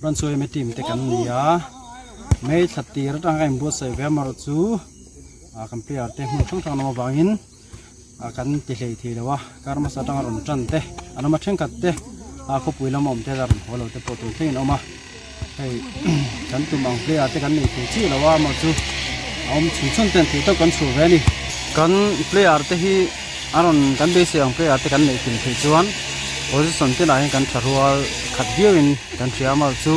รันช่วยไม่ทีมแต่กันนี่ไม่สัตย์ระดับการบัวใส่แววมาจูกันเปลี่ยนเตะหุ่นทั้งทางนมาบางหินกันติเลยทีเดียวการมาสตางค์รันจันเตะอันนั้นมาเช่นกันเตะเขาปุยละมุมเตะดันหัวเราเตะโปรตุเกสออกมาให้กันตุ้มบางเปลี่ยนเตะกันนี่ที่เราว่ามาจูเอาชุนชุนเต็มที่ต้องกันสู้แวนี่กันเปลี่ยนเตะที่อันนั้นกันเบสิอังเปลี่ยนเตะกันนี่ที่จวนโพสิชันที่ไหนกันชารัวขัดเดียวกันกันเชียร์มาจู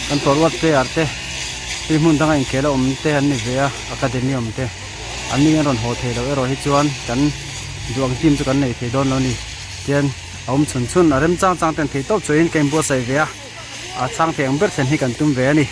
กันตัววัดเปลี่ยนเตะที่มุ่งตั้งอินเคลอมเตะอันนี้เวียอะคาเดมีอมเตะอันนี้กันรอนโฮเทลเราเราให้จวนกันดวงทีมจะกันในที่โดนเรานี่เทียนเอาชุนอารมณ์จ้างเต็มที่ต้องช่วยกันบัวใส่เวียช่างเพียงเบิร์ดเซนให้กันตุ้มเวียนี่